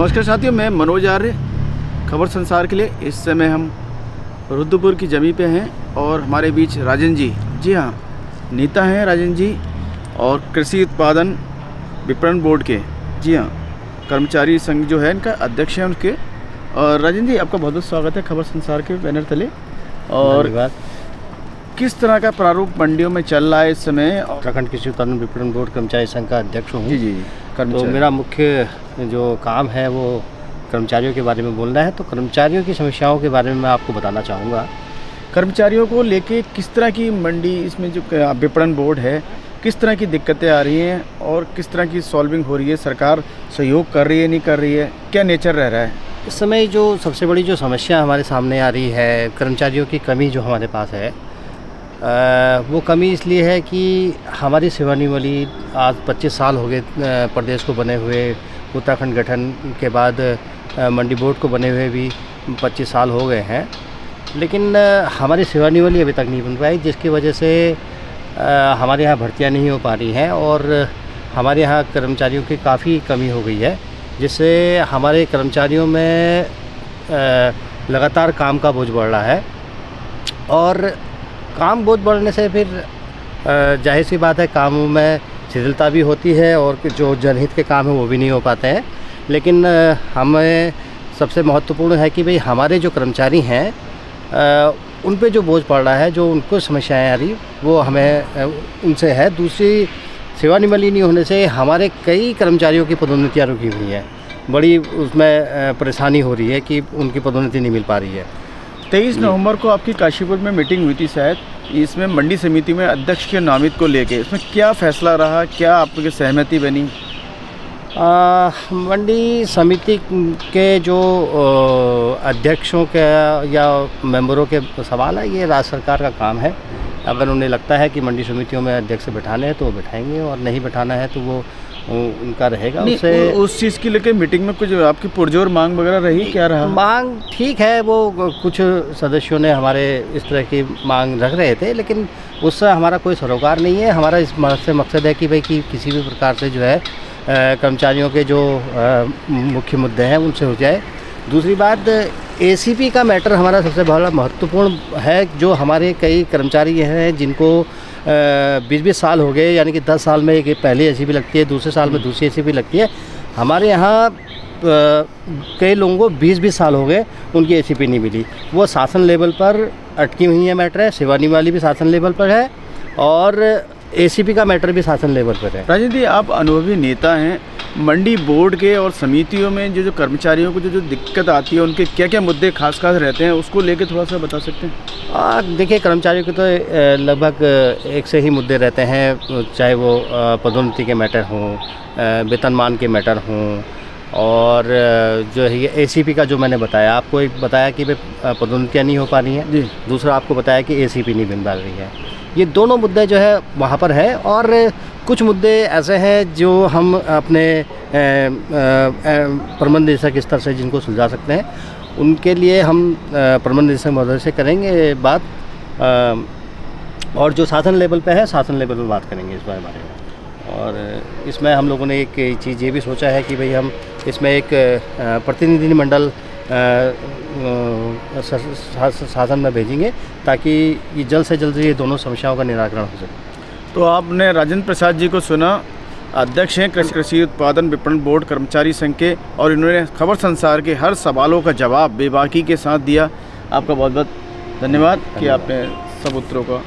नमस्कार साथियों, मैं मनोज आर्य, खबर संसार के लिए। इस समय हम रुद्रपुर की जमीन पे हैं और हमारे बीच राजन जी हाँ, नेता हैं राजन जी और कृषि उत्पादन विपणन बोर्ड के हाँ, कर्मचारी संघ जो है इनका अध्यक्ष हैं उनके। और राजन जी, आपका बहुत बहुत स्वागत है खबर संसार के बैनर तले। और किस तरह का प्रारूप मंडियों में चल रहा है इस समय? उत्तराखंड कृषि उत्पादन विपणन बोर्ड कर्मचारी संघ का अध्यक्ष हूँ। जी तो मेरा मुख्य जो काम है वो कर्मचारियों के बारे में बोलना है। तो कर्मचारियों की समस्याओं के बारे में मैं आपको बताना चाहूँगा। कर्मचारियों को लेके किस तरह की मंडी इसमें जो विपणन बोर्ड है, किस तरह की दिक्कतें आ रही हैं और किस तरह की सॉल्विंग हो रही है? सरकार सहयोग कर रही है, नहीं कर रही है? क्या नेचर रह रहा है इस समय? जो सबसे बड़ी जो समस्या हमारे सामने आ रही है, कर्मचारियों की कमी जो हमारे पास है, वो कमी इसलिए है कि हमारी सेवानिवृत्ति आज 25 साल हो गए प्रदेश को बने हुए। उत्तराखंड गठन के बाद मंडी बोर्ड को बने हुए भी 25 साल हो गए हैं, लेकिन हमारी सेवानिवृत्ति अभी तक नहीं बन पाई, जिसकी वजह से हमारे यहाँ भर्तियाँ नहीं हो पा रही हैं और हमारे यहाँ कर्मचारियों की काफ़ी कमी हो गई है, जिससे हमारे कर्मचारियों में लगातार काम का बोझ बढ़ रहा है। और काम बोझ बढ़ने से फिर जाहिर सी बात है, कामों में शिथिलता भी होती है और जो जनहित के काम हैं वो भी नहीं हो पाते हैं। लेकिन हमें सबसे महत्वपूर्ण है कि भाई हमारे जो कर्मचारी हैं उन पे जो बोझ पड़ रहा है, जो उनको समस्याएं आ रही, वो हमें उनसे है। दूसरी, सेवानिवृत्ति नहीं होने से हमारे कई कर्मचारियों की पदोन्नतियाँ रुकी हुई हैं। बड़ी उसमें परेशानी हो रही है कि उनकी पदोन्नति नहीं मिल पा रही है। 23 नवंबर को आपकी काशीपुर में मीटिंग हुई थी शायद, इसमें मंडी समिति में अध्यक्ष के नामित को लेके इसमें क्या फैसला रहा, क्या आपकी सहमति बनी? मंडी समिति के जो अध्यक्षों के या मेंबरों के सवाल है, ये राज्य सरकार का काम है। अगर उन्हें लगता है कि मंडी समितियों में अध्यक्ष बैठाने हैं तो वो बैठाएंगे, और नहीं बैठाना है तो वो उनका रहेगा। उससे उस चीज़ की लेके मीटिंग में कुछ आपकी पुरजोर मांग वगैरह रही? क्या रहा मांग? ठीक है, वो कुछ सदस्यों ने हमारे इस तरह की मांग रख रहे थे, लेकिन उससे हमारा कोई सरोकार नहीं है। हमारा इस से मकसद है कि भाई कि किसी भी प्रकार से जो है कर्मचारियों के जो मुख्य मुद्दे हैं उनसे हो जाए। दूसरी बात, एसीपी का मैटर हमारा सबसे बड़ा महत्वपूर्ण है। जो हमारे कई कर्मचारी हैं जिनको 20-20 साल हो गए, यानी कि 10 साल में एक पहली एसीपी लगती है, दूसरे साल में दूसरी एसीपी लगती है। हमारे यहाँ कई लोगों को 20-20 साल हो गए, उनकी एसीपी नहीं मिली। वो शासन लेवल पर अटकी हुई है मैटर है, सेवानिवृत्ति भी शासन लेवल पर है और एसीपी का मैटर भी शासन लेवल पर है। राजन जी, आप अनुभवी नेता हैं, मंडी बोर्ड के और समितियों में जो कर्मचारियों को जो दिक्कत आती है, उनके क्या क्या मुद्दे खास रहते हैं, उसको लेके थोड़ा सा बता सकते हैं? देखिए, कर्मचारियों के तो लगभग एक से ही मुद्दे रहते हैं, चाहे वो पदोन्नति के मैटर हों, वेतनमान के मैटर हों, और जो है ये एसीपी का जो मैंने बताया, आपको एक बताया कि भाई पदोन्नतियाँ नहीं हो पा रही हैं जी, दूसरा आपको बताया कि एसीपी नहीं बन पा रही है। ये दोनों मुद्दे जो है वहाँ पर है। और कुछ मुद्दे ऐसे हैं जो हम अपने प्रबंध निदेशक स्तर से जिनको सुलझा सकते हैं, उनके लिए हम प्रबंध निदेशक महोदय से करेंगे बात, और जो शासन लेवल पे है, शासन लेवल पर बात करेंगे इस बारे में। और इसमें हम लोगों ने एक चीज़ ये भी सोचा है कि भाई हम इसमें एक प्रतिनिधिमंडल शासन में भेजेंगे, ताकि ये जल्द से जल्द ये दोनों समस्याओं का निराकरण हो सके। तो आपने राजेंद्र प्रसाद जी को सुना, अध्यक्ष हैं कृषि उत्पादन विपणन बोर्ड कर्मचारी संघ के, और इन्होंने खबर संसार के हर सवालों का जवाब बेबाकी के साथ दिया। आपका बहुत बहुत धन्यवाद कि आपने सब उत्तरों का